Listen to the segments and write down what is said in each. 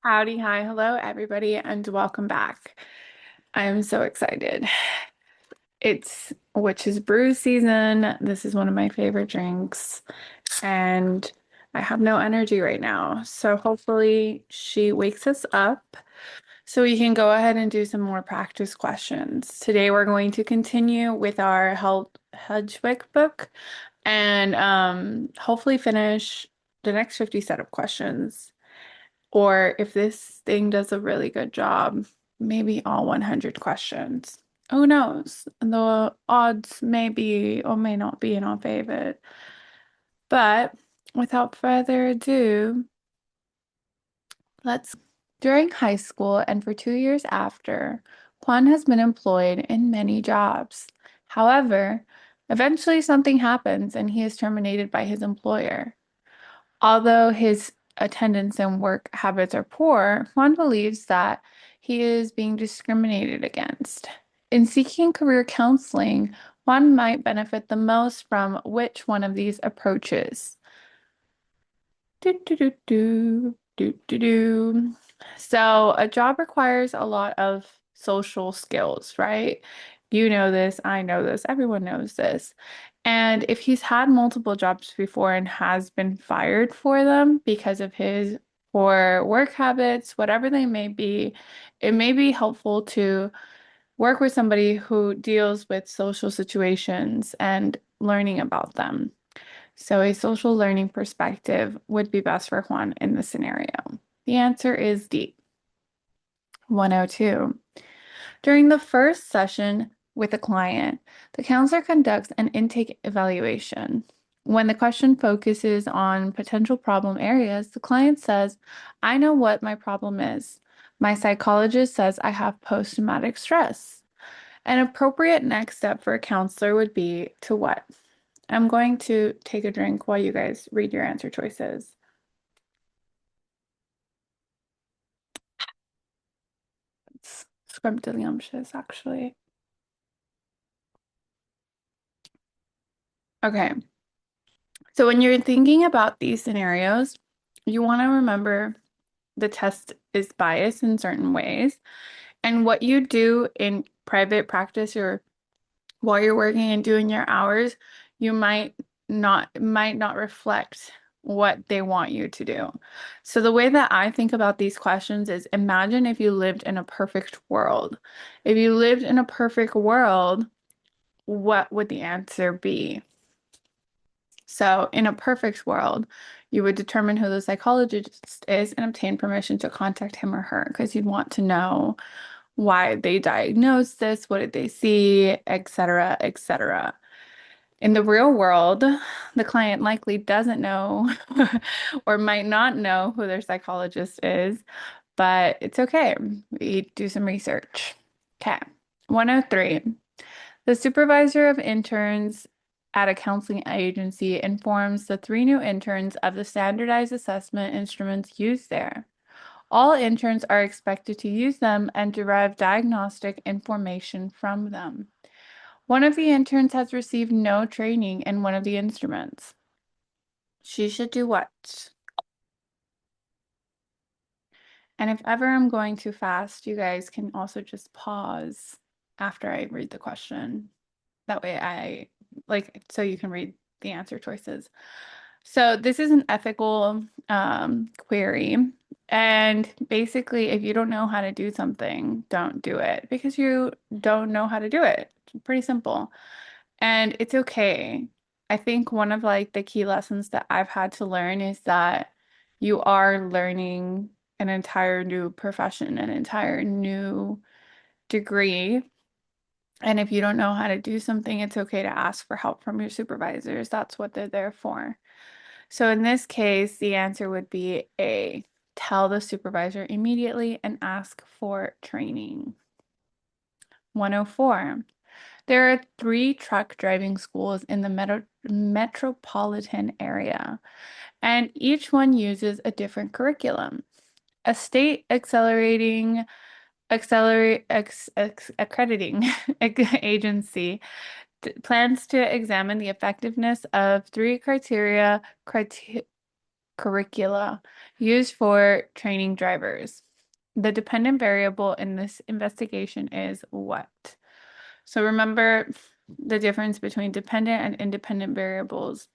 Howdy, hi, hello, everybody, and welcome back. I am so excited. It's witch's brew season. This is one of my favorite drinks, and I have no energy right now. So hopefully she wakes us up so we can go ahead and do some more practice questions. Today we're going to continue with our Hedgwick book and hopefully finish the next 50 set of questions. Or if this thing does a really good job, maybe all 100 questions. Who knows? The odds may be or may not be in our favor. But without further ado, let's. During high school and for 2 years after, Juan has been employed in many jobs. However, eventually something happens and he is terminated by his employer. Although his attendance and work habits are poor, Juan believes that he is being discriminated against. In seeking career counseling, Juan might benefit the most from which one of these approaches? Do, do, do, do, do, do, do. So, a job requires a lot of social skills, right? You know this, I know this, everyone knows this. And if he's had multiple jobs before and has been fired for them because of his poor work habits, whatever they may be, it may be helpful to work with somebody who deals with social situations and learning about them. So a social learning perspective would be best for Juan in this scenario. The answer is D. 102. During the first session with a client, the counselor conducts an intake evaluation. When the question focuses on potential problem areas, the client says, I know what my problem is. My psychologist says I have post-traumatic stress. An appropriate next step for a counselor would be to what? I'm going to take a drink while you guys read your answer choices. It's scrumptious, actually. Okay, so when you're thinking about these scenarios, you want to remember the test is biased in certain ways. And what you do in private practice or while you're working and doing your hours, you might not reflect what they want you to do. So the way that I think about these questions is imagine if you lived in a perfect world. If you lived in a perfect world, what would the answer be? So in a perfect world, you would determine who the psychologist is and obtain permission to contact him or her because you'd want to know why they diagnosed this, what did they see, etc., etc. In the real world, the client likely doesn't know or might not know who their psychologist is, but it's okay. We do some research. Okay. 103. The supervisor of interns at a counseling agency informs the three new interns of the standardized assessment instruments used there. All interns are expected to use them and derive diagnostic information from them. One of the interns has received no training in one of the instruments. She should do what? And if ever I'm going too fast, you guys can also just pause after I read the question. That way so you can read the answer choices. So this is an ethical query. And basically, if you don't know how to do something, don't do it because you don't know how to do it. It's pretty simple. And it's okay. I think one of the key lessons that I've had to learn is that you are learning an entire new profession, an entire new degree. And if you don't know how to do something, it's okay to ask for help from your supervisors. That's what they're there for. So in this case, the answer would be A, tell the supervisor immediately and ask for training. 104. There are three truck driving schools in the metropolitan area, and each one uses a different curriculum. A state accrediting agency plans to examine the effectiveness of three curricula used for training drivers. The dependent variable in this investigation is what? So remember the difference between dependent and independent variables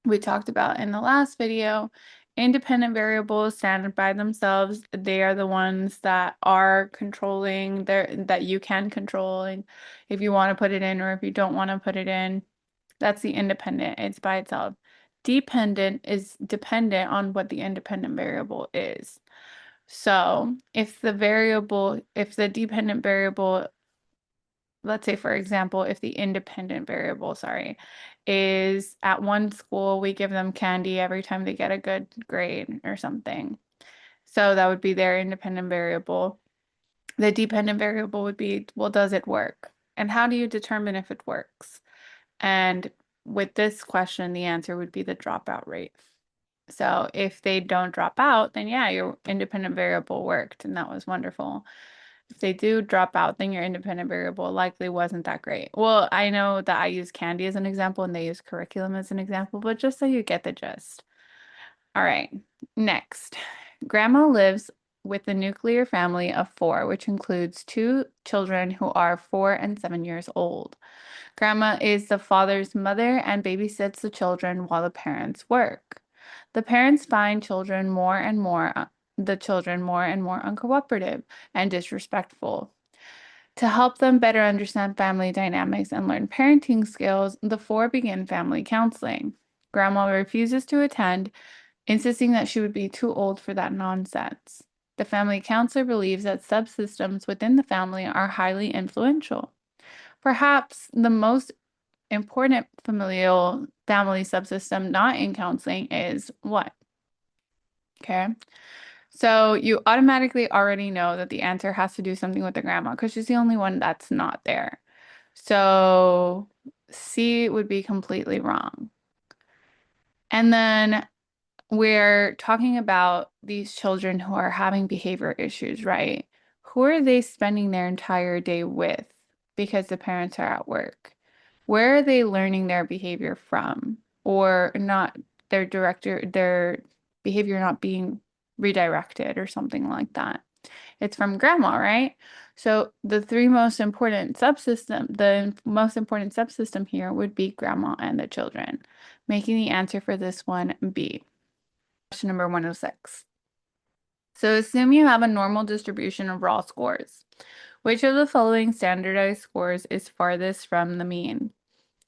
we talked about in the last video. Independent variables stand by themselves. They are the ones that are controlling that you can control, and if you want to put it in or if you don't want to put it in. That's the independent. It's by itself. Dependent is dependent on what the independent variable is. So if the dependent variable, let's say, for example, if the independent variable, sorry, is at one school, we give them candy every time they get a good grade or something. So that would be their independent variable. The dependent variable would be, well, does it work? And how do you determine if it works? And with this question, the answer would be the dropout rate. So if they don't drop out, then yeah, your independent variable worked, and that was wonderful. If they do drop out, then your independent variable likely wasn't that great. Well, I know that I use candy as an example and they use curriculum as an example, but just so you get the gist. All right, next. Grandma lives with a nuclear family of 4, which includes 2 children who are 4 and 7 years old. Grandma is the father's mother and babysits the children while the parents work. The parents find the children more and more uncooperative and disrespectful. To help them better understand family dynamics and learn parenting skills, the 4 begin family counseling. Grandma refuses to attend, insisting that she would be too old for that nonsense. The family counselor believes that subsystems within the family are highly influential. Perhaps the most important familial family subsystem not in counseling is what? Okay. So you automatically already know that the answer has to do something with the grandma because she's the only one that's not there. So C would be completely wrong. And then we're talking about these children who are having behavior issues, right? Who are they spending their entire day with because the parents are at work? Where are they learning their behavior from? Or not their behavior not being redirected or something like that. It's from grandma, right? So the most important subsystem here would be grandma and the children, making the answer for this one B. Question number 106. So assume you have a normal distribution of raw scores. Which of the following standardized scores is farthest from the mean?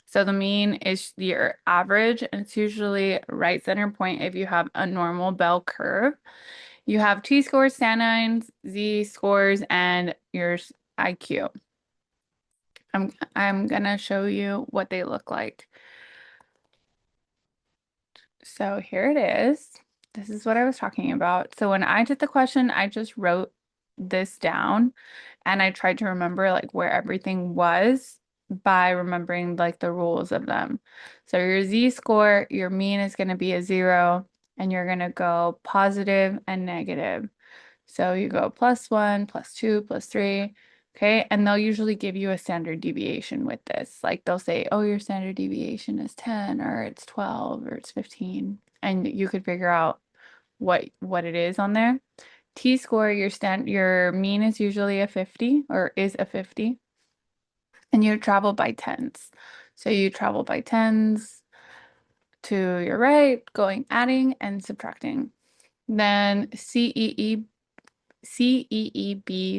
So the mean is your average, and it's usually right center point if you have a normal bell curve. You have T-scores, stanines, Z-scores, and your IQ. I'm gonna show you what they look like. So here it is. This is what I was talking about. So when I did the question, I just wrote this down and I tried to remember like where everything was by remembering like the rules of them. So your Z-score, your mean is going to be a 0 and you're going to go positive and negative. So you go +1, +2, +3. Okay, and they'll usually give you a standard deviation with this. Like they'll say, oh, your standard deviation is 10 or it's 12 or it's 15. And you could figure out what it is on there. T-score, your mean is usually a 50 or is a 50. And you travel by tens. So you travel by tens to your right, adding and subtracting. Then CEEB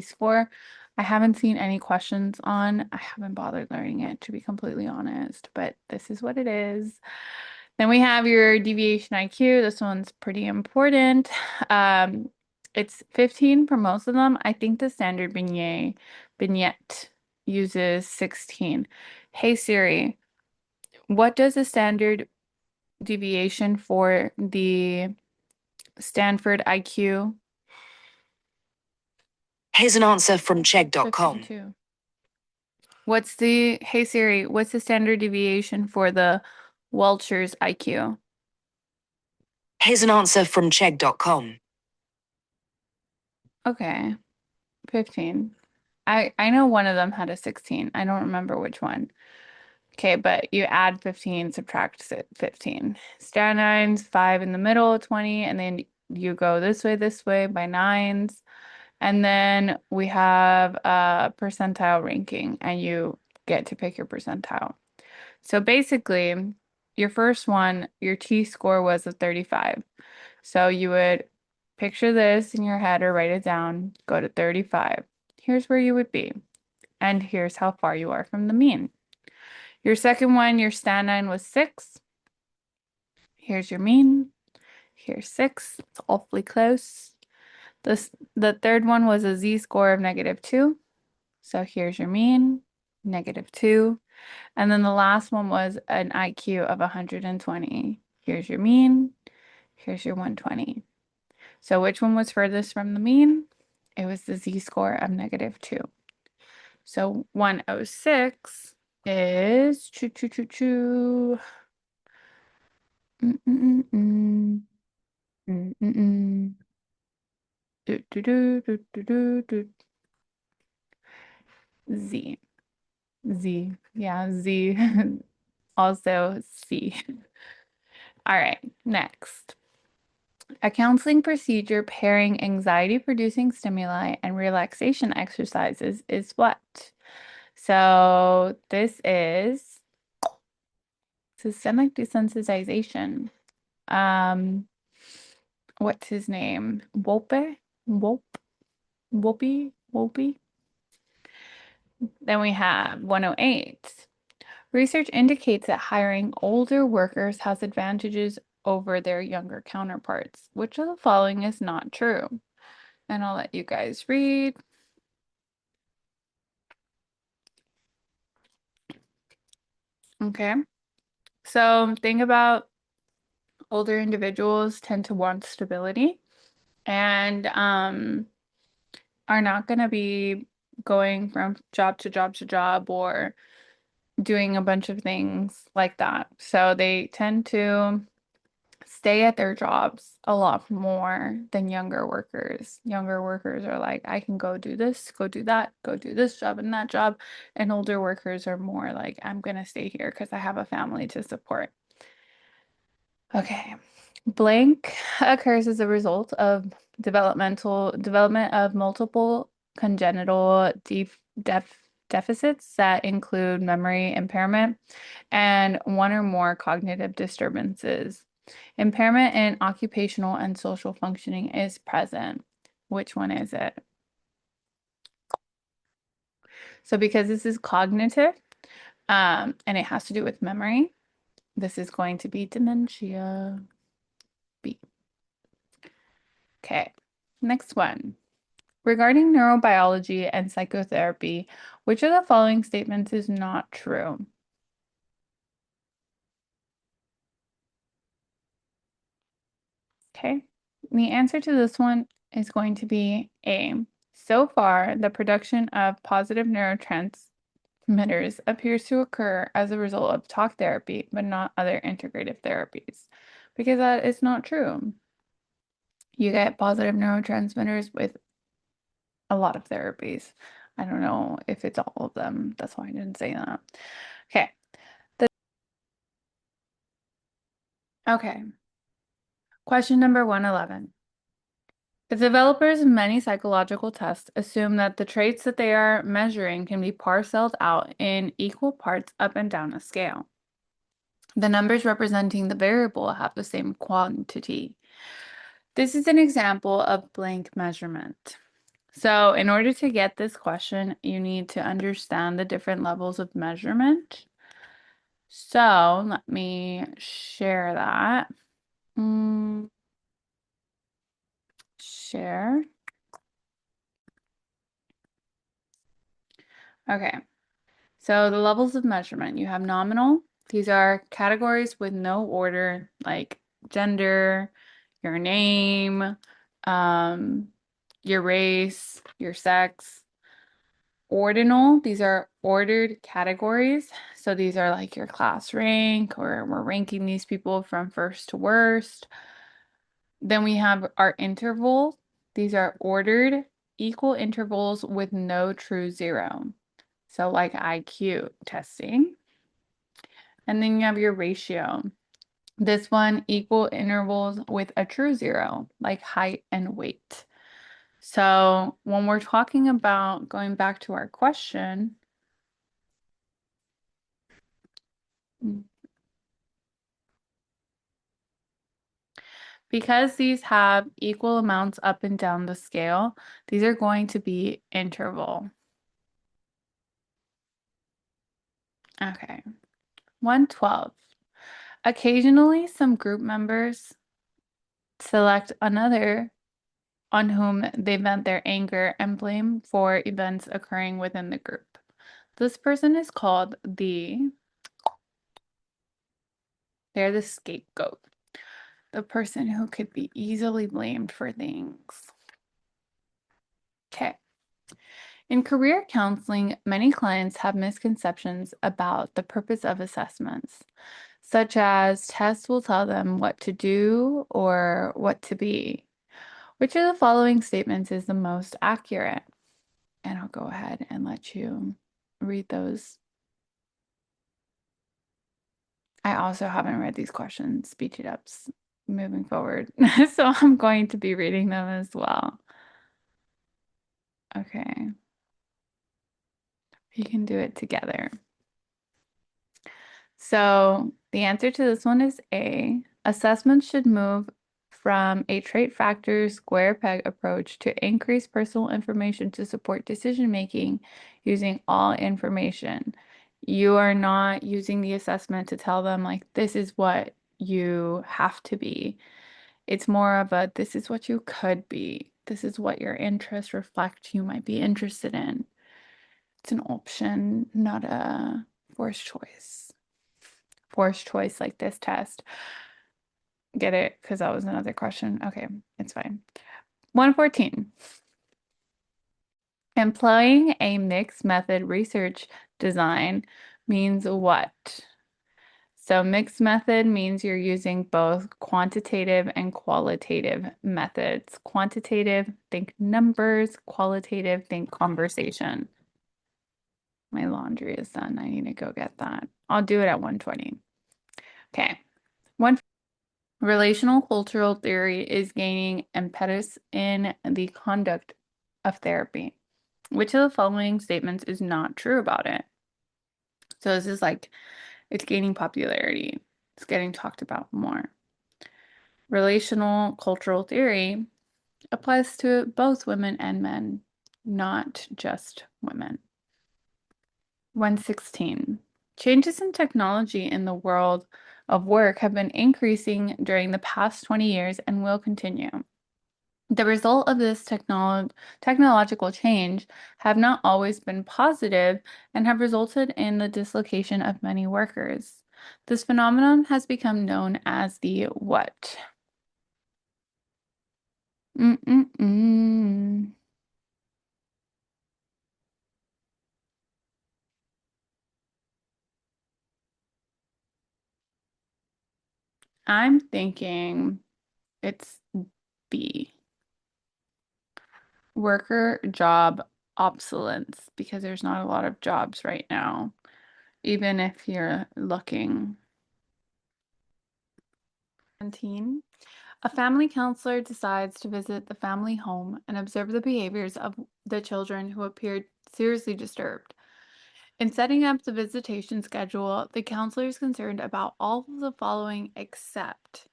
score, I haven't seen any questions on. I haven't bothered learning it, to be completely honest, but this is what it is. Then we have your deviation IQ. This one's pretty important. It's 15 for most of them. I think the standard vignette uses 16. Hey Siri, what does the standard deviation for the Stanford IQ? Here's an answer from Chegg.com. 52. Hey Siri, what's the standard deviation for the Welchers IQ? Here's an answer from Chegg.com. Okay, 15. I know one of them had a 16. I don't remember which one. Okay, but you add 15, subtract 15. Star nines, 5 in the middle, 20, and then you go this way by nines. And then we have a percentile ranking, and you get to pick your percentile. So basically, your first one, your T-score was a 35. So you would picture this in your head or write it down, go to 35. Here's where you would be, and here's how far you are from the mean. Your second one, your stand was 6. Here's your mean. Here's 6. It's awfully close. The third one was a z-score of -2. So here's your mean, -2. And then the last one was an IQ of 120. Here's your mean. Here's your 120. So which one was furthest from the mean? It was the z-score of -2. So 106 is choo choo choo choo. Mm, mm, mm, mm, mm, mm. Do, do, do, do, do, do, do. Z. Z. Yeah, Z. Also C. All right, next. A counseling procedure pairing anxiety-producing stimuli and relaxation exercises is what? So this is systemic desensitization. Um, what's his name? Wolpe? Wolpe? Wolpe? Wolpe? Then we have 108. Research indicates that hiring older workers has advantages over their younger counterparts. Which of the following is not true? And I'll let you guys read. Okay. So think about older individuals tend to want stability and are not going to be going from job to job to job or doing a bunch of things like that. So they tend to stay at their jobs a lot more than younger workers. Younger workers are like, I can go do this, go do that, go do this job and that job. And older workers are more like, I'm going to stay here because I have a family to support. Okay. Blank occurs as a result of development of multiple congenital deficits that include memory impairment and one or more cognitive disturbances. Impairment in occupational and social functioning is present. Which one is it? So because this is cognitive, and it has to do with memory, this is going to be dementia. B. Okay, next one. Regarding neurobiology and psychotherapy, which of the following statements is not true? Okay, the answer to this one is going to be A. So far, the production of positive neurotransmitters appears to occur as a result of talk therapy, but not other integrative therapies, because that is not true. You get positive neurotransmitters with a lot of therapies. I don't know if it's all of them. That's why I didn't say that. Okay. Okay. Question number 111. The developers of many psychological tests assume that the traits that they are measuring can be parceled out in equal parts up and down a scale. The numbers representing the variable have the same quantity. This is an example of blank measurement. So in order to get this question, you need to understand the different levels of measurement. So let me share that. Share. Okay. So the levels of measurement, you have nominal. These are categories with no order, like gender, your name, um, your race, your sex. Ordinal, these are ordered categories. So these are like your class rank, or we're ranking these people from first to worst. Then we have our interval. These are ordered equal intervals with no true zero. So like IQ testing. And then you have your ratio. This one, equal intervals with a true zero, like height and weight. So when we're talking about going back to our question, because these have equal amounts up and down the scale, these are going to be interval. Okay. 112. Occasionally, some group members select another on whom they vent their anger and blame for events occurring within the group. This person is called they're the scapegoat, the person who could be easily blamed for things. Okay. In career counseling, many clients have misconceptions about the purpose of assessments, such as tests will tell them what to do or what to be. Which of the following statements is the most accurate? And I'll go ahead and let you read those. I also haven't read these questions, speech it ups moving forward. So I'm going to be reading them as well. Okay. You can do it together. So the answer to this one is A. Assessments should move from a trait factor square peg approach to increase personal information to support decision making using all information. You are not using the assessment to tell them, like, this is what you have to be. It's more of a, this is what you could be. This is what your interests reflect you might be interested in. It's an option, not a forced choice. Forced choice like this test. Get it? Because that was another question. Okay, it's fine. 114. Employing a mixed method research design means what? So mixed method means you're using both quantitative and qualitative methods. Quantitative, think numbers. Qualitative, think conversation. My laundry is done. I need to go get that. I'll do it at 120. Okay. Relational cultural theory is gaining impetus in the conduct of therapy. Which of the following statements is not true about it? So this is like, it's gaining popularity. It's getting talked about more. Relational cultural theory applies to both women and men, not just women. 116. Changes in technology in the world of work have been increasing during the past 20 years and will continue. The result of this technological change have not always been positive and have resulted in the dislocation of many workers. This phenomenon has become known as the what? Mm-mm-mm. I'm thinking it's B. Worker job obsolescence, because there's not a lot of jobs right now, even if you're looking. 17. A family counselor decides to visit the family home and observe the behaviors of the children who appeared seriously disturbed. In setting up the visitation schedule, the counselor is concerned about all of the following except.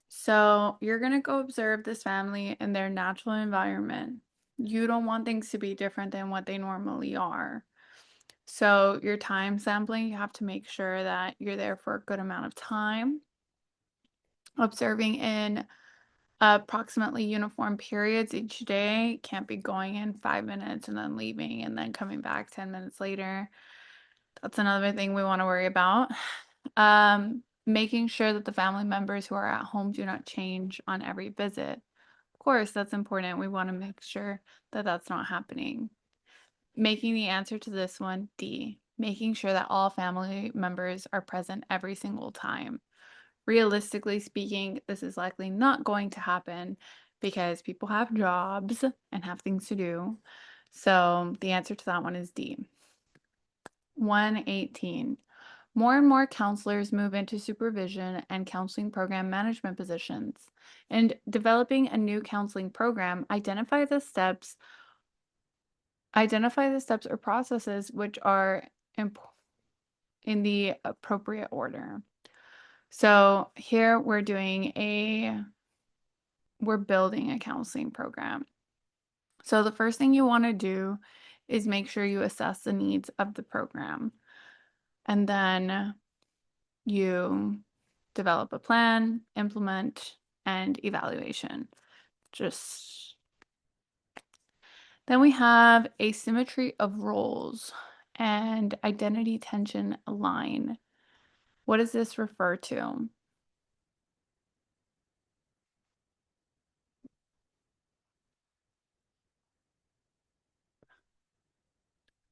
So you're going to go observe this family in their natural environment. You don't want things to be different than what they normally are. So your time sampling, you have to make sure that you're there for a good amount of time. Observing in approximately uniform periods each day. Can't be going in 5 minutes and then leaving and then coming back 10 minutes later. That's another thing we want to worry about. Making sure that the family members who are at home do not change on every visit. Of course, that's important. We want to make sure that that's not happening. Making the answer to this one D. Making sure that all family members are present every single time. Realistically speaking, this is likely not going to happen because people have jobs and have things to do. So the answer to that one is D. 118. More and more counselors move into supervision and counseling program management positions. And developing a new counseling program, identify the steps or processes which are in the appropriate order. So here we're building a counseling program. So the first thing you want to do is make sure you assess the needs of the program. And then you develop a plan, implement, and evaluation. Then we have asymmetry of roles and identity tension line. What does this refer to?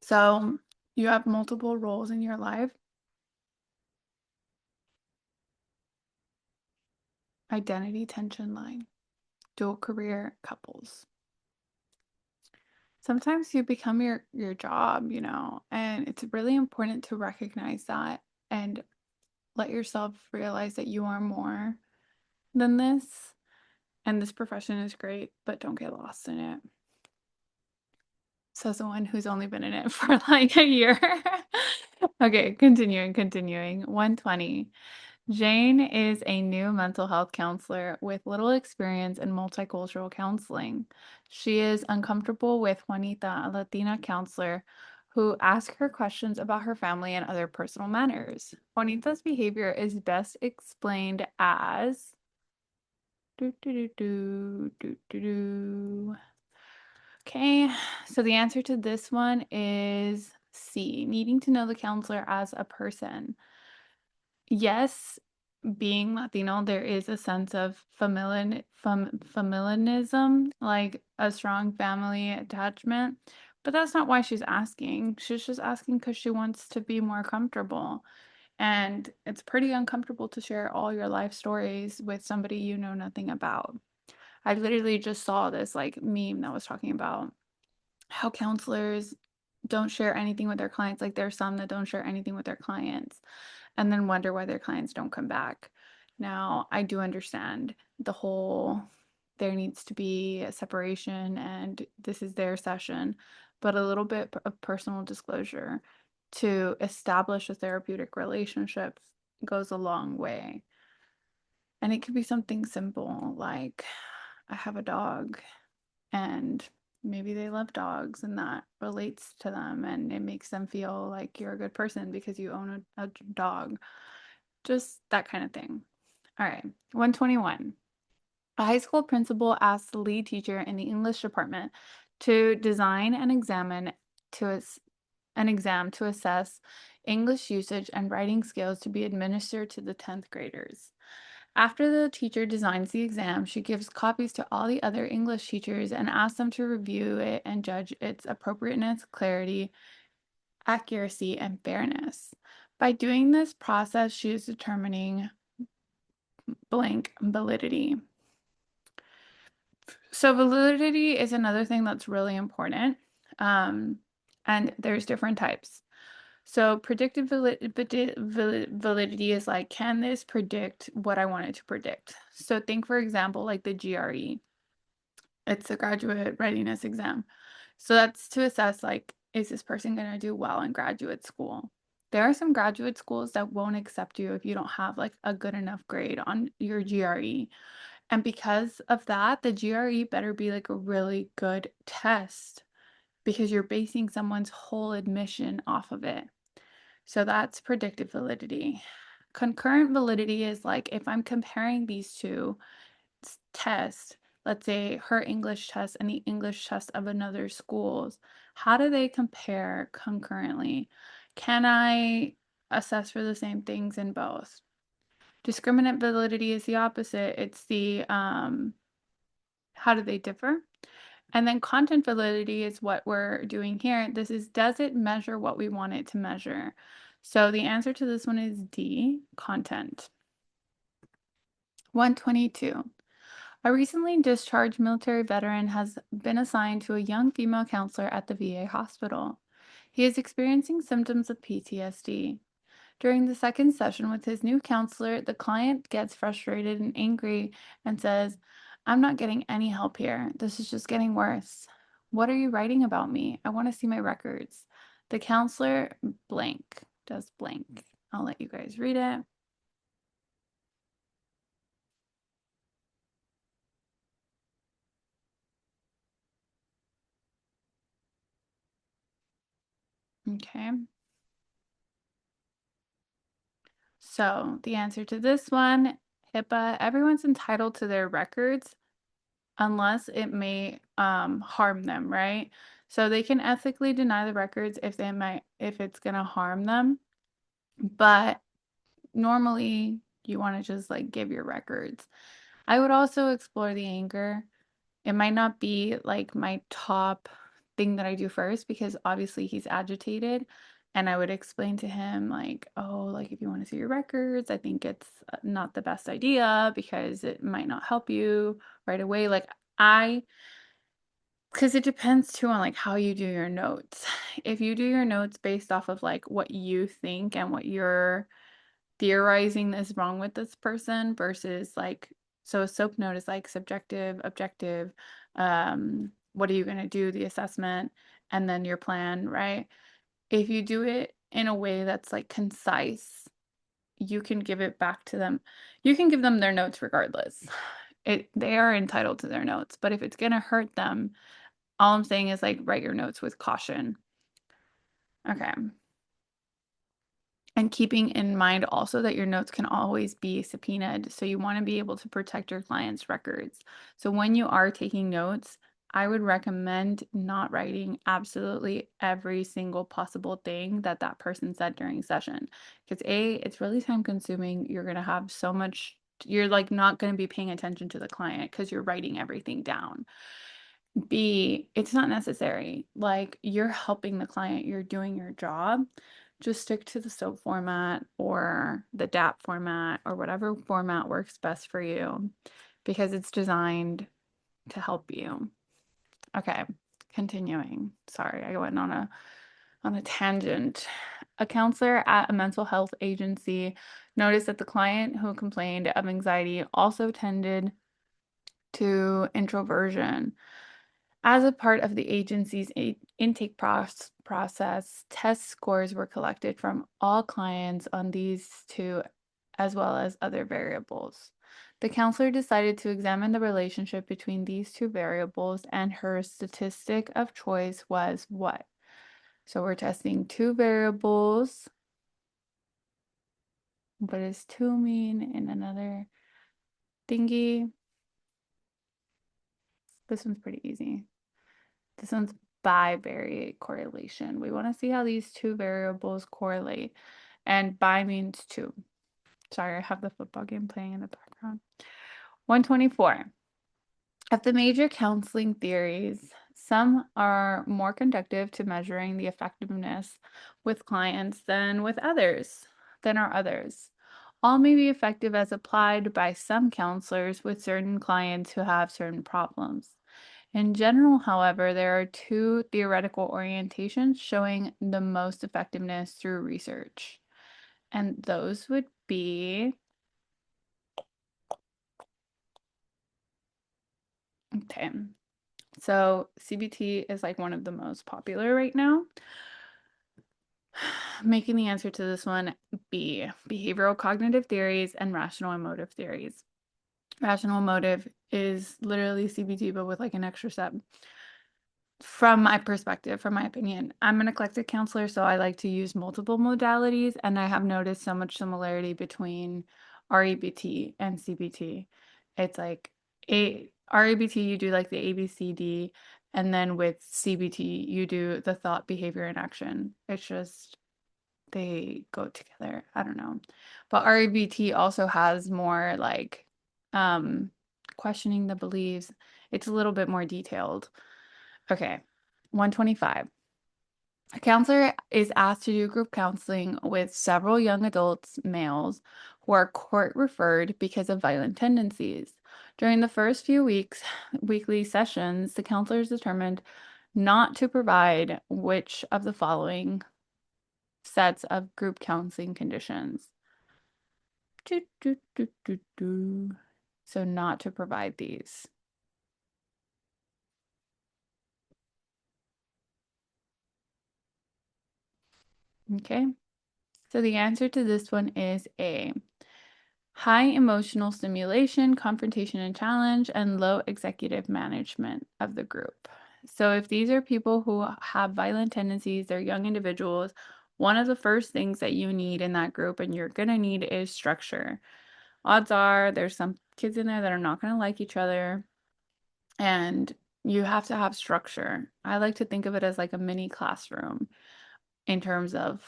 So you have multiple roles in your life. Identity tension line. Dual career couples. Sometimes you become your job, and it's really important to recognize that and let yourself realize that you are more than this. And this profession is great, but don't get lost in it. Says the one who's only been in it for like a year. Okay, continuing. 120. Jane is a new mental health counselor with little experience in multicultural counseling. She is uncomfortable with Juanita, a Latina counselor, who asks her questions about her family and other personal matters. Juanita's behavior is best explained as do, do, do, do, do, do. Okay, so the answer to this one is C, needing to know the counselor as a person. Yes, being Latino, there is a sense of familianism, like a strong family attachment, but that's not why she's asking. She's just asking because she wants to be more comfortable. And it's pretty uncomfortable to share all your life stories with somebody you know nothing about. I literally just saw this like meme that was talking about how counselors don't share anything with their clients. Like there's some that don't share anything with their clients and then wonder why their clients don't come back. Now, I do understand the whole there needs to be a separation and this is their session, but a little bit of personal disclosure to establish a therapeutic relationship goes a long way. And it could be something simple like I have a dog and maybe they love dogs and that relates to them and it makes them feel like you're a good person because you own a dog. Just that kind of thing. All right, 121. A high school principal asked the lead teacher in the English department to design an exam to assess English usage and writing skills to be administered to the 10th graders. After the teacher designs the exam, she gives copies to all the other English teachers and asks them to review it and judge its appropriateness, clarity, accuracy, and fairness. By doing this process, she is determining blank validity. So validity is another thing that's really important. And there's different types. So predictive validity is like, can this predict what I want it to predict? So think, for example, like the GRE. It's the graduate readiness exam. So that's to assess like, is this person going to do well in graduate school? There are some graduate schools that won't accept you if you don't have like a good enough grade on your GRE. And because of that, the GRE better be like a really good test because you're basing someone's whole admission off of it. So that's predictive validity. Concurrent validity is like if I'm comparing these two tests, let's say her English test and the English test of another school's, how do they compare concurrently? Can I assess for the same things in both? Discriminant validity is the opposite. It's the how do they differ? And then content validity is what we're doing here. This is, does it measure what we want it to measure? So the answer to this one is D, content. 122. A recently discharged military veteran has been assigned to a young female counselor at the VA hospital. He is experiencing symptoms of PTSD. During the second session with his new counselor, the client gets frustrated and angry and says, I'm not getting any help here. This is just getting worse. What are you writing about me? I want to see my records. The counselor blank does blank. I'll let you guys read it. Okay. So the answer to this one, HIPAA, everyone's entitled to their records unless it may harm them, right? So they can ethically deny the records if it's gonna harm them, but normally you want to just like give your records. I would also explore the anger. It might not be like my top thing that I do first because obviously he's agitated. And I would explain to him, like, oh, like if you want to see your records, I think it's not the best idea because it might not help you right away. Because it depends too on like how you do your notes. If you do your notes based off of like what you think and what you're theorizing is wrong with this person versus like, so a SOAP note is like subjective, objective, what are you going to do, the assessment, and then your plan, right? If you do it in a way that's like concise, you can give it back to them. You can give them their notes regardless. They are entitled to their notes, but if it's going to hurt them, all I'm saying is like write your notes with caution. Okay. And keeping in mind also that your notes can always be subpoenaed. So you want to be able to protect your client's records. So when you are taking notes, I would recommend not writing absolutely every single possible thing that that person said during session. Because A, it's really time consuming. You're going to have so much, you're like not going to be paying attention to the client because you're writing everything down. B, it's not necessary. Like you're helping the client, you're doing your job. Just stick to the SOAP format or the DAP format or whatever format works best for you because it's designed to help you. Okay, continuing. Sorry, I went on a tangent. A counselor at a mental health agency noticed that the client who complained of anxiety also tended to introversion. As a part of the agency's intake process, test scores were collected from all clients on these two, as well as other variables. The counselor decided to examine the relationship between these two variables, and her statistic of choice was what? So we're testing two variables. What does two mean in another thingy? This one's pretty easy. This one's bivariate correlation. We want to see how these two variables correlate. And bi means two. Sorry, I have the football game playing in the background. 124. Of the major counseling theories, some are more conducive to measuring the effectiveness with clients than are others. All may be effective as applied by some counselors with certain clients who have certain problems. In general, however, there are two theoretical orientations showing the most effectiveness through research. And those would be, okay, so CBT is like one of the most popular right now. Making the answer to this one B, behavioral cognitive theories and rational emotive theories. Rational emotive is literally CBT, but with like an extra step. From my perspective, from my opinion, I'm an eclectic counselor, so I like to use multiple modalities, and I have noticed so much similarity between REBT and CBT. It's like REBT, you do like the ABCD, and then with CBT, you do the thought, behavior, and action. It's just they go together. I don't know. But REBT also has more like um questioning the beliefs. It's a little bit more detailed. Okay, 125. A counselor is asked to do group counseling with several young adults, males, who are court referred because of violent tendencies. During the first few weekly sessions, the counselors determined not to provide which of the following sets of group counseling conditions. Do, do, do, do, do. So not to provide these. Okay. So the answer to this one is A. High emotional stimulation, confrontation and challenge, and low executive management of the group. So if these are people who have violent tendencies, they're young individuals, one of the first things that you need in that group and you're going to need is structure. Odds are there's some kids in there that are not going to like each other, and you have to have structure. I like to think of it as like a mini classroom in terms of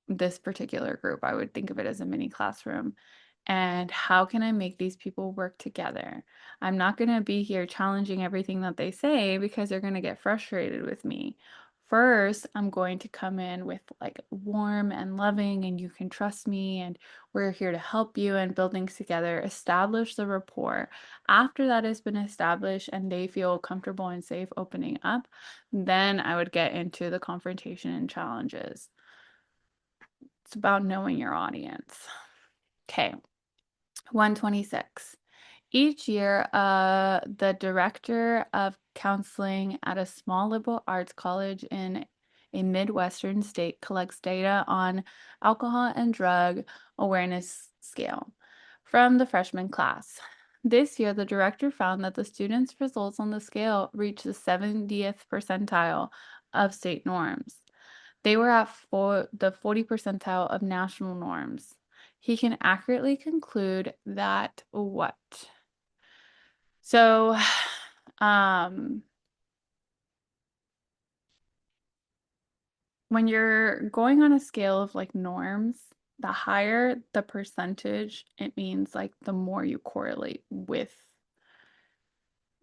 this particular group. I would think of it as a mini classroom. And how can I make these people work together? I'm not going to be here challenging everything that they say because they're going to get frustrated with me. First, I'm going to come in with like warm and loving, and you can trust me, and we're here to help you and build things together, establish the rapport. After that has been established and they feel comfortable and safe opening up, then I would get into the confrontation and challenges. It's about knowing your audience. Okay, 126. Each year, the director of counseling at a small liberal arts college in a Midwestern state collects data on alcohol and drug awareness scale from the freshman class. This year, the director found that the students' results on the scale reached the 70th percentile of state norms. They were at the 40 percentile of national norms. He can accurately conclude that what? So, um, when you're going on a scale of like norms, the higher the percentage, it means like the more you correlate with,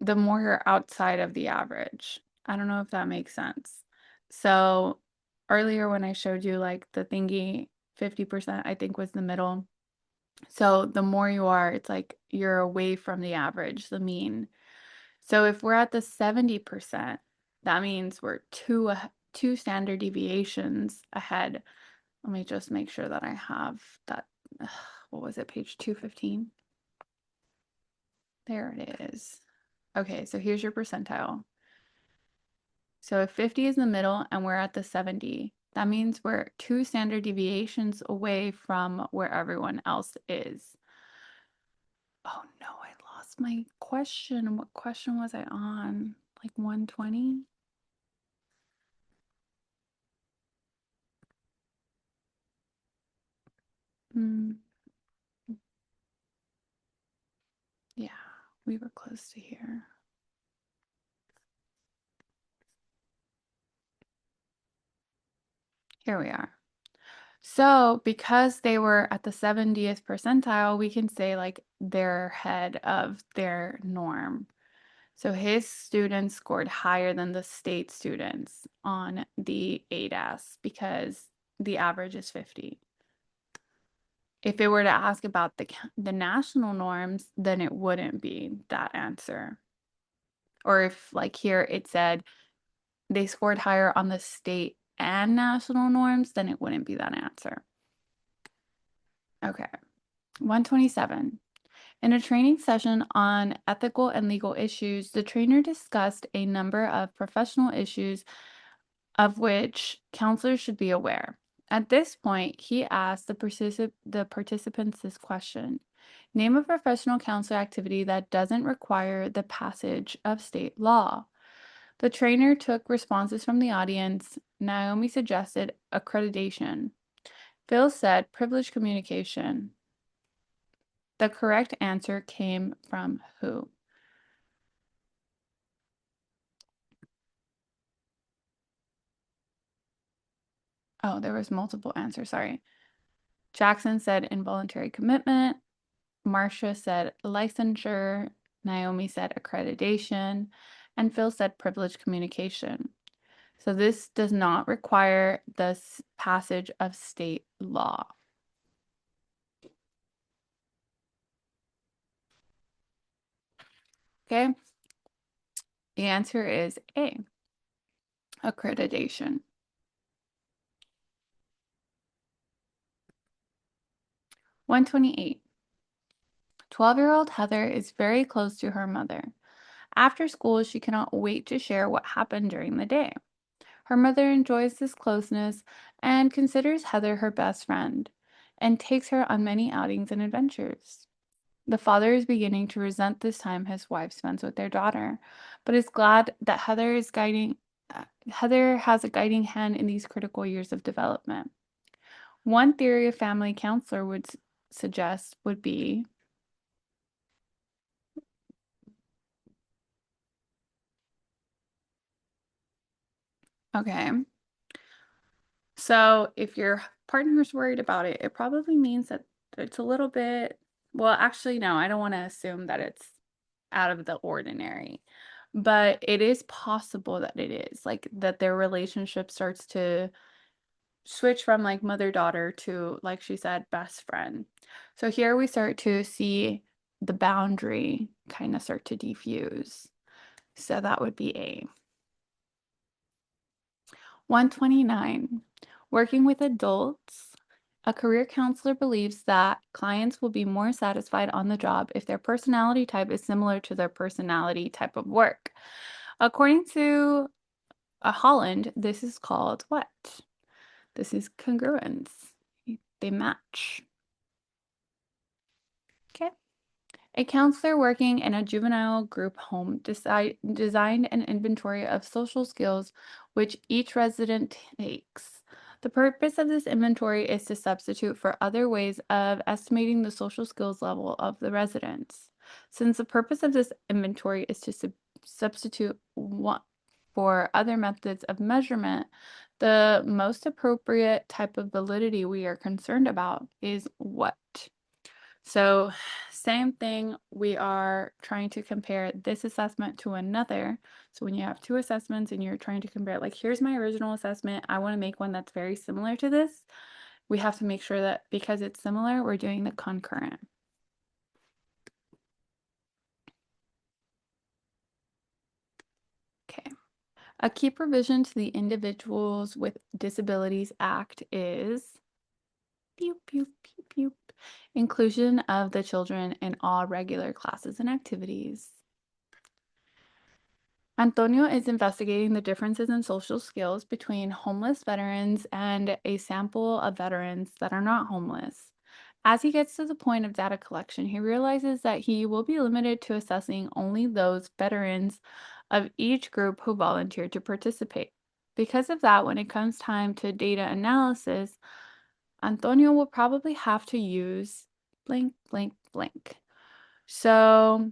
the more you're outside of the average. I don't know if that makes sense. So, earlier when I showed you like the thingy, 50% I think was the middle. So, the more you are, it's like you're away from the average, the mean. So if we're at the 70%, that means we're two standard deviations ahead. Let me just make sure that I have that. What was it, page 215? There it is. Okay, so here's your percentile. So if 50 is in the middle and we're at the 70, that means we're two standard deviations away from where everyone else is. Oh no, I lost my question. What question was I on? Like 120? Hmm. Yeah, we were close to here. Here we are. So because they were at the 70th percentile, we can say like they're ahead of their norm. So his students scored higher than the state students on the ADAS because the average is 50. If it were to ask about the national norms, then it wouldn't be that answer. Or if like here it said they scored higher on the state and national norms, then it wouldn't be that answer. Okay, 127. In a training session on ethical and legal issues, the trainer discussed a number of professional issues of which counselors should be aware. At this point, he asked the participants this question. Name a professional counselor activity that doesn't require the passage of state law. The trainer took responses from the audience. Naomi suggested accreditation. Phil said privileged communication. The correct answer came from who? Oh, there was multiple answers, sorry. Jackson said involuntary commitment. Marcia said licensure. Naomi said accreditation. And Phil said privileged communication. So this does not require the passage of state law. Okay, the answer is A, accreditation. 128. 12-year-old Heather is very close to her mother. After school, she cannot wait to share what happened during the day. Her mother enjoys this closeness and considers Heather her best friend and takes her on many outings and adventures. The father is beginning to resent this time his wife spends with their daughter, but is glad that Heather has a guiding hand in these critical years of development. One theory a family counselor would suggest would be, okay, so if your partner's worried about it, it probably means that it's a little bit, well, actually, no, I don't want to assume that it's out of the ordinary, but it is possible that it is like that their relationship starts to switch from like mother-daughter to, like she said, best friend. So here we start to see the boundary kind of start to diffuse. So that would be A. 129. Working with adults, a career counselor believes that clients will be more satisfied on the job if their personality type is similar to their personality type of work. According to Holland, this is called what? This is congruence. They match. Okay. A counselor working in a juvenile group home designed an inventory of social skills which each resident takes. The purpose of this inventory is to substitute for other ways of estimating the social skills level of the residents. Since the purpose of this inventory is to substitute for other methods of measurement, the most appropriate type of validity we are concerned about is what? So same thing, we are trying to compare this assessment to another. So when you have two assessments and you're trying to compare, like, here's my original assessment, I want to make one that's very similar to this. We have to make sure that because it's similar, we're doing the concurrent. Okay. A key provision to the Individuals with Disabilities Act is pew, pew, pew, pew, inclusion of the children in all regular classes and activities. Antonio is investigating the differences in social skills between homeless veterans and a sample of veterans that are not homeless. As he gets to the point of data collection, he realizes that he will be limited to assessing only those veterans of each group who volunteered to participate. Because of that, when it comes time to data analysis, Antonio will probably have to use blank, blank, blank. So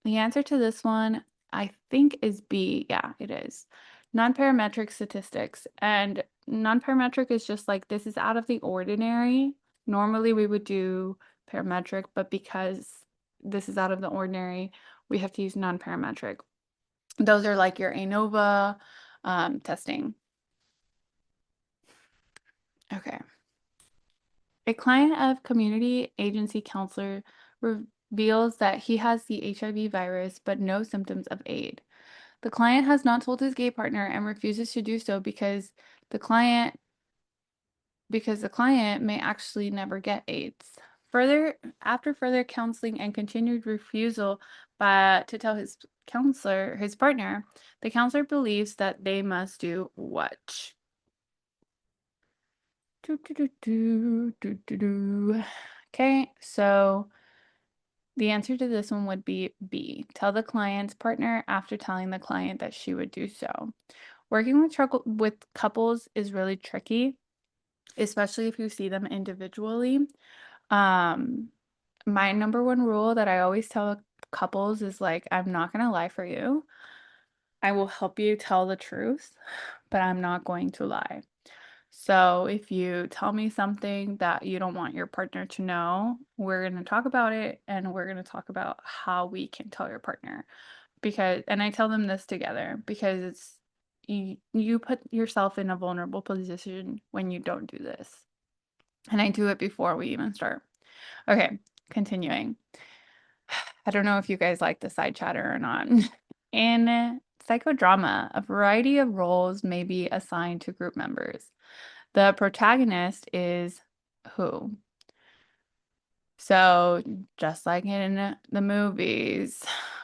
the answer to this one, I think, is B. Yeah, it is. Non-parametric statistics. And non-parametric is just like, this is out of the ordinary. Normally we would do parametric, but because this is out of the ordinary, we have to use non-parametric. Those are like your ANOVA testing. Okay. A client of community agency counselor reveals that he has the HIV virus but no symptoms of AIDS. The client has not told his gay partner and refuses to do so the client because the client may actually never get AIDS. After further counseling and continued refusal to tell his partner, the counselor believes that they must do what? Okay, so the answer to this one would be B. Tell the client's partner after telling the client that she would do so. Working with couples is really tricky, especially if you see them individually. My number one rule that I always tell couples is like, I'm not going to lie for you. I will help you tell the truth, but I'm not going to lie. So if you tell me something that you don't want your partner to know, we're going to talk about it and we're going to talk about how we can tell your partner. And I tell them this together because you put yourself in a vulnerable position when you don't do this. And I do it before we even start. Okay, continuing. I don't know if you guys like the side chatter or not. In psychodrama, a variety of roles may be assigned to group members. The protagonist is who? So, just like in the movies,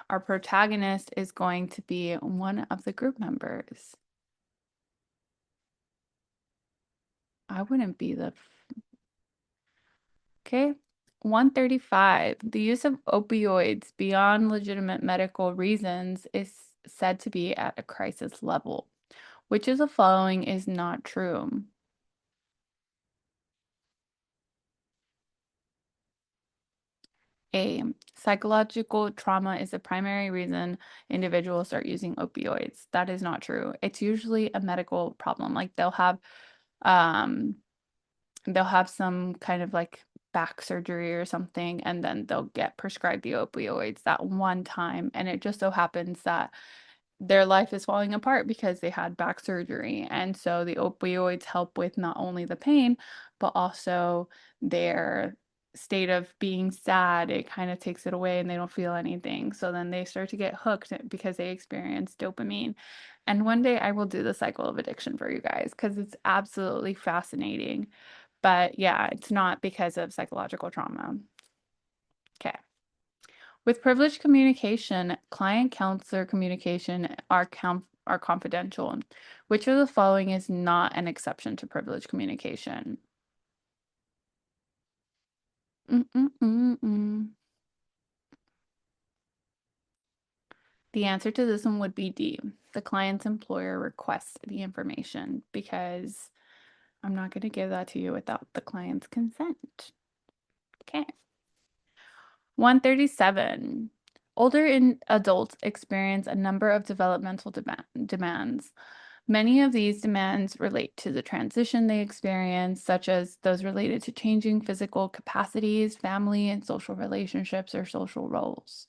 our protagonist is going to be one of the group members. I wouldn't be the. Okay. 135. The use of opioids beyond legitimate medical reasons is said to be at a crisis level. Which of the following is not true? A. Psychological trauma is the primary reason individuals start using opioids. That is not true. It's usually a medical problem. Like um they'll have some kind of like back surgery or something, and then they'll get prescribed the opioids that one time. And it just so happens that their life is falling apart because they had back surgery. And so the opioids help with not only the pain, but also their state of being sad. It kind of takes it away and they don't feel anything. So then they start to get hooked because they experience dopamine. And one day I will do the cycle of addiction for you guys because it's absolutely fascinating. But yeah, it's not because of psychological trauma. Okay. With privileged communication, client-counselor communication are confidential. Which of the following is not an exception to privileged communication? Mm-mm-mm-mm. The answer to this one would be D. The client's employer requests the information because I'm not going to give that to you without the client's consent. Okay. 137. Adults experience a number of developmental demands. Many of these demands relate to the transition they experience, such as those related to changing physical capacities, family and social relationships, or social roles.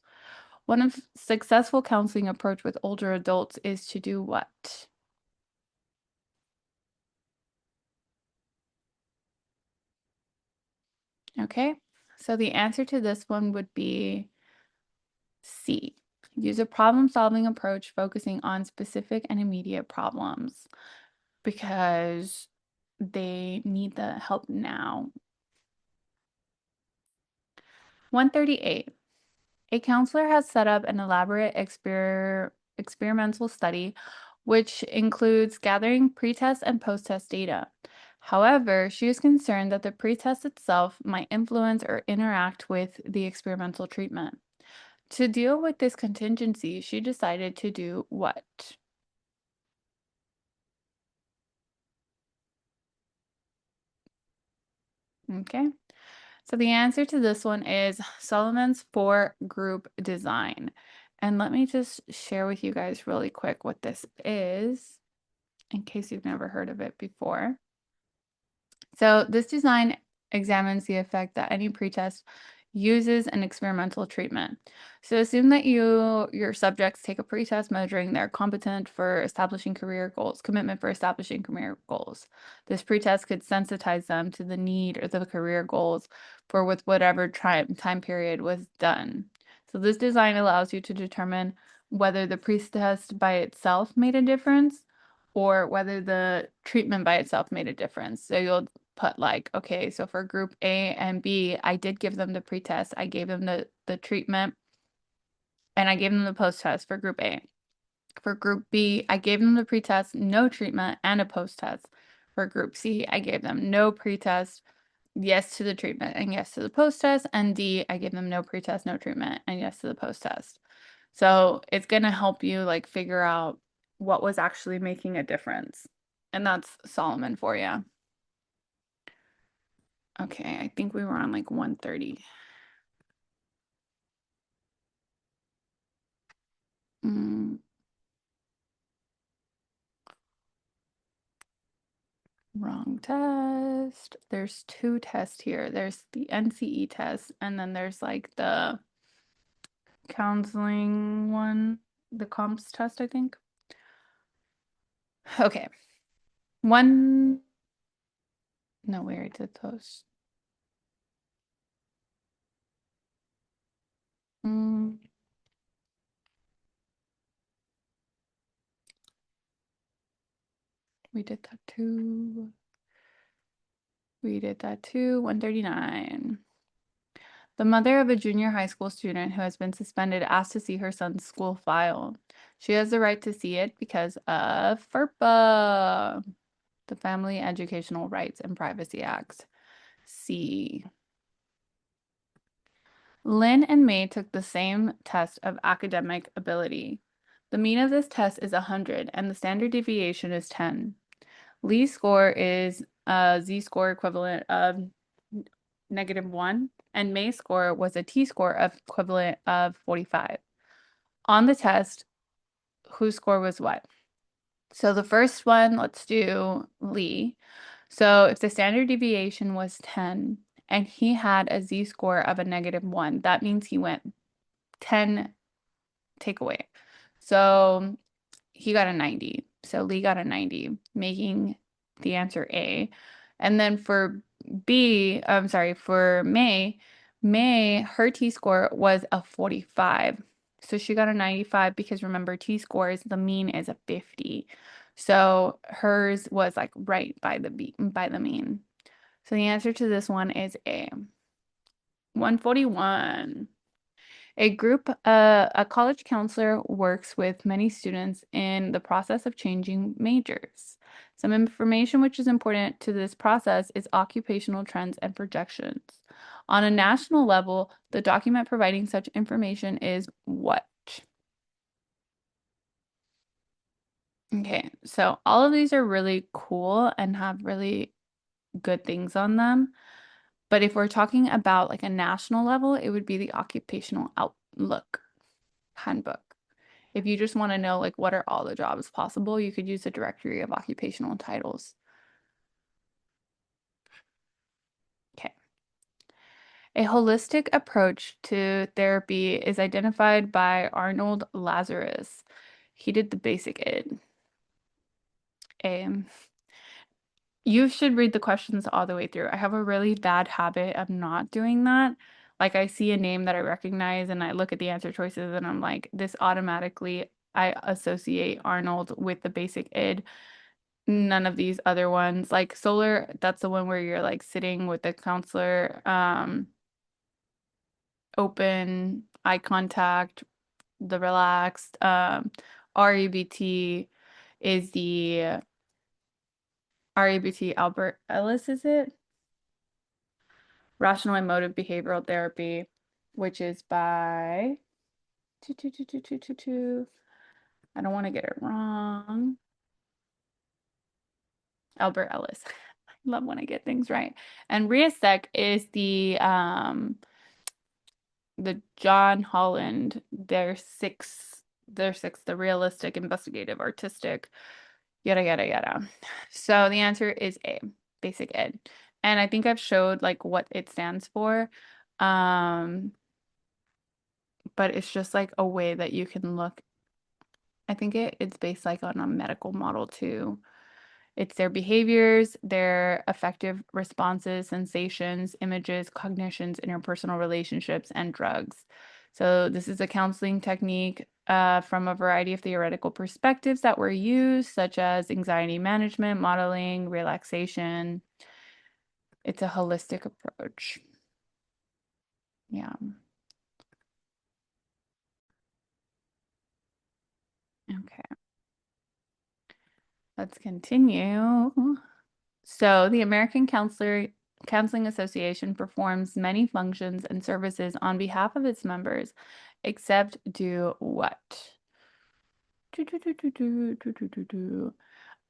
One of successful counseling approach with older adults is to do what? Okay, so the answer to this one would be C. Use a problem-solving approach focusing on specific and immediate problems because they need the help now. 138. A counselor has set up an elaborate experimental study which includes gathering pretest and post-test data. However, she is concerned that the pretest itself might influence or interact with the experimental treatment. To deal with this contingency, she decided to do what? Okay. So the answer to this one is Solomon's four-group design. And let me just share with you guys really quick what this is, in case you've never heard of it before. So this design examines the effect that any pretest uses an experimental treatment. So assume that your subjects take a pretest measuring their commitment for establishing career goals. This pretest could sensitize them to the need or the career goals for with whatever time period was done. So this design allows you to determine whether the pretest by itself made a difference or whether the treatment by itself made a difference. So you'll put like, okay, so for group A and B, I did give them the pretest, I gave them the treatment, and I gave them the post-test for group A. For group B, I gave them the pretest, no treatment, and a post-test. For group C, I gave them no pretest, yes to the treatment, and yes to the post-test. And D, I gave them no pretest, no treatment, and yes to the post-test. So it's going to help you like figure out what was actually making a difference. And that's Solomon for you. Okay, I think we were on like 130. Mm, wrong test. There's two tests here. There's the NCE test, and then there's like the counseling one, the comps test, I think. Okay. One, no, we already did those. Mm, we did that too. We did that too. 139. The mother of a junior high school student who has been suspended asked to see her son's school file. She has the right to see it because of FERPA, the Family Educational Rights and Privacy Act. C. Lynn and May took the same test of academic ability. The mean of this test is 100 and the standard deviation is 10. Lee's score is a z-score equivalent of -1, and May's score was a t-score of equivalent of 45. On the test, whose score was what? So the first one, let's do Lee. So if the standard deviation was 10 and he had a z-score of a -1, that means he went 10 takeaway. So he got a 90. So Lee got a 90, making the answer A. And then for for May, her t-score was a 45. So she got a 95 because remember, t-scores, the mean is a 50. So hers was like right by the mean. So the answer to this one is A. 141. A college counselor works with many students in the process of changing majors. Some information which is important to this process is occupational trends and projections. On a national level, the document providing such information is what? Okay, so all of these are really cool and have really good things on them. But if we're talking about like a national level, it would be the Occupational Outlook Handbook. If you just want to know like what are all the jobs possible, you could use the directory of occupational titles. Okay. A holistic approach to therapy is identified by Arnold Lazarus. He did the basic ed. You should read the questions all the way through. I have a really bad habit of not doing that. Like I see a name that I recognize and I look at the answer choices and I'm like, this automatically I associate Arnold with the basic ed. None of these other ones. Like solar, that's the one where you're like sitting with the counselor, open eye contact, the relaxed. REBT is the REBT Albert Ellis, is it? Rational Emotive Behavioral Therapy, which is by I don't want to get it wrong. Albert Ellis. I love when I get things right. And Riasec is the John Holland, the realistic, investigative, artistic, yada yada yada. So the answer is A, basic ed. And I think I've showed like what it stands for. Um, but it's just like a way that you can look. I think it's based like on a medical model too. It's their behaviors, their affective responses, sensations, images, cognitions, interpersonal relationships, and drugs. So this is a counseling technique from a variety of theoretical perspectives that were used, such as anxiety management, modeling, relaxation. It's a holistic approach. Yeah. Okay. Let's continue. So the American Counseling Association performs many functions and services on behalf of its members, except do what?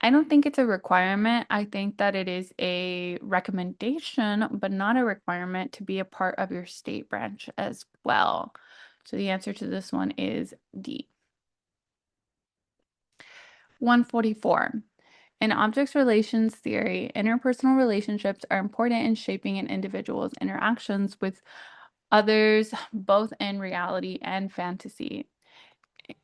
I don't think it's a requirement. I think that it is a recommendation, but not a requirement to be a part of your state branch as well. So the answer to this one is D. 144. In objects relations theory, interpersonal relationships are important in shaping an individual's interactions with others, both in reality and fantasy.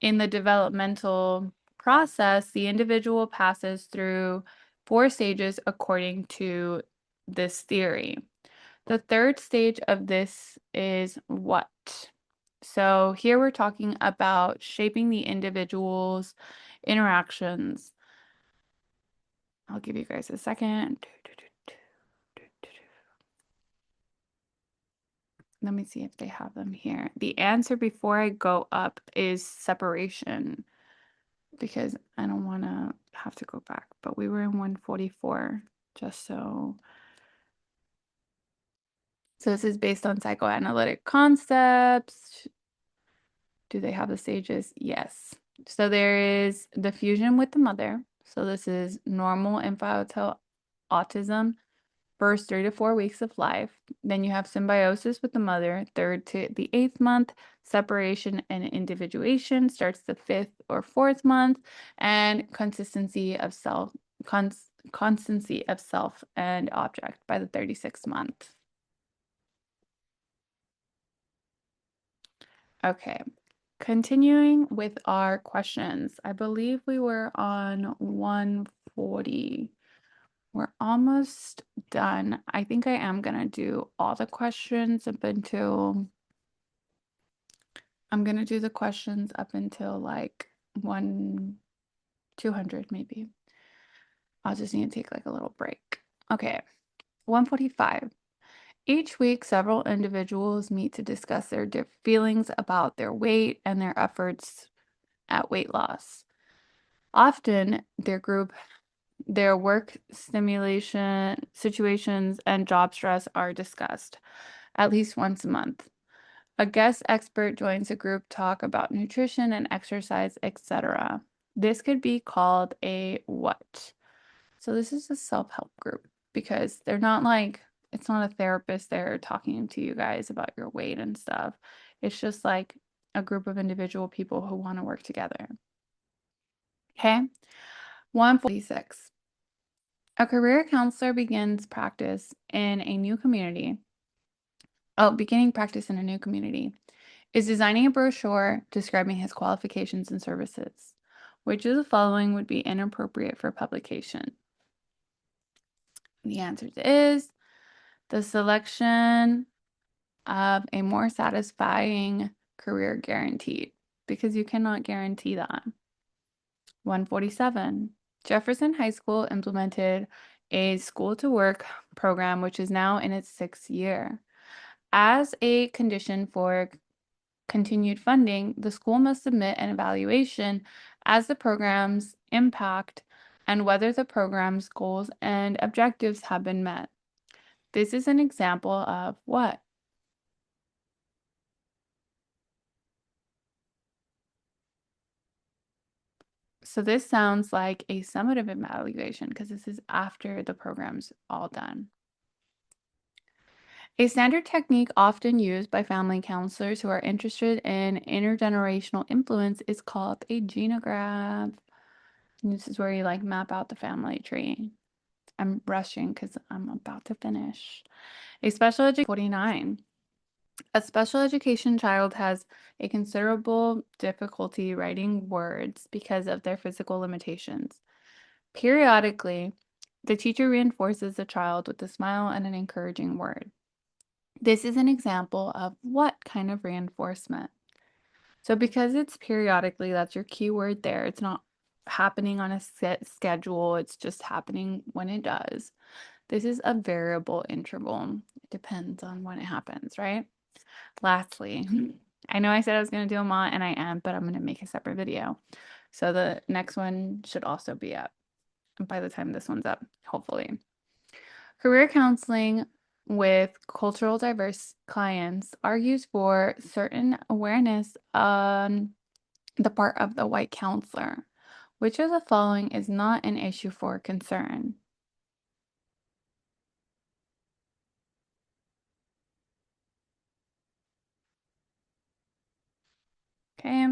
In the developmental process, the individual passes through 4 stages according to this theory. The third stage of this is what? So here we're talking about shaping the individual's interactions. I'll give you guys a second. let me see if they have them here. The answer before I go up is separation because I don't want to have to go back, but we were in 144 just so. So this is based on psychoanalytic concepts. Do they have the stages? Yes. So there is the fusion with the mother. So this is normal infantile autism, first 3 to 4 weeks of life. Then you have symbiosis with the mother, third to the 8th month. Separation and individuation starts the 5th or 4th month, and constancy of self and object by the 36th month. Okay, continuing with our questions. I believe we were on 140. We're almost done. I think I am gonna do all the questions up until I'm gonna do the questions up until like 200 maybe. I'll just need to take like a little break. Okay, 145. Each week, several individuals meet to discuss their feelings about their weight and their efforts at weight loss. Often, their work stimulation situations and job stress are discussed at least once a month. A guest expert joins a group talk about nutrition and exercise, etc. This could be called a what? So this is a self-help group because they're not like, it's not a therapist there talking to you guys about your weight and stuff. It's just like a group of individual people who want to work together. Okay. 146. A career counselor begins practice in a new community. Oh, beginning practice in a new community is designing a brochure describing his qualifications and services. Which of the following would be inappropriate for publication? The answer is the selection of a more satisfying career guaranteed, because you cannot guarantee that. 147. Jefferson High School implemented a school to work program, which is now in its 6th year. As a condition for continued funding, the school must submit an evaluation as the program's impact and whether the program's goals and objectives have been met. This is an example of what? So this sounds like a summative evaluation because this is after the program's all done. A standard technique often used by family counselors who are interested in intergenerational influence is called a genograph. And this is where you like map out the family tree. I'm rushing because I'm about to finish. A special education 49. A special education child has a considerable difficulty writing words because of their physical limitations. Periodically, the teacher reinforces the child with a smile and an encouraging word. This is an example of what kind of reinforcement? So because it's periodically, that's your keyword there. It's not happening on a set schedule. It's just happening when it does. This is a variable interval. It depends on when it happens, right? Lastly, I know I said I was going to do them all, and I am, but I'm going to make a separate video. So the next one should also be up by the time this one's up, hopefully. Career counseling with cultural diverse clients argues for certain awareness on the part of the white counselor. Which of the following is not an issue for concern? Okay.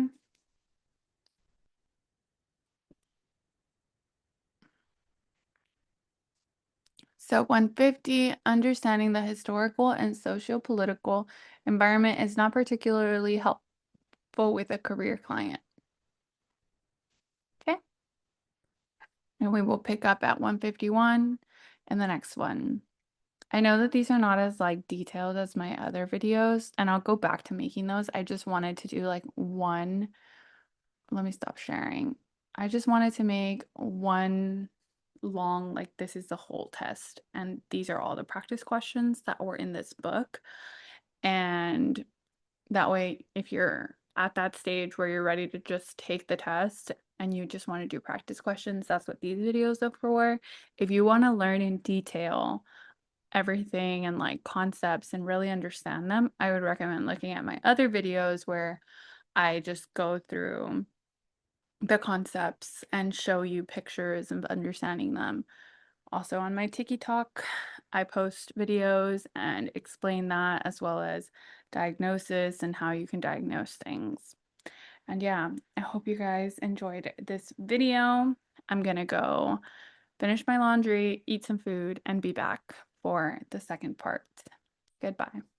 So 150, understanding the historical and socio-political environment is not particularly helpful with a career client. Okay. And we will pick up at 151 and the next one. I know that these are not as like detailed as my other videos, and I'll go back to making those. I just wanted to do like one. Let me stop sharing. I just wanted to make one long, like this is the whole test, and these are all the practice questions that were in this book. And that way, if you're at that stage where you're ready to just take the test and you just want to do practice questions, that's what these videos are for. If you want to learn in detail everything and like concepts and really understand them, I would recommend looking at my other videos where I just go through the concepts and show you pictures of understanding them. Also on my TikTok, I post videos and explain that as well as diagnosis and how you can diagnose things. And yeah, I hope you guys enjoyed this video. I'm gonna go finish my laundry, eat some food, and be back for the second part. Goodbye.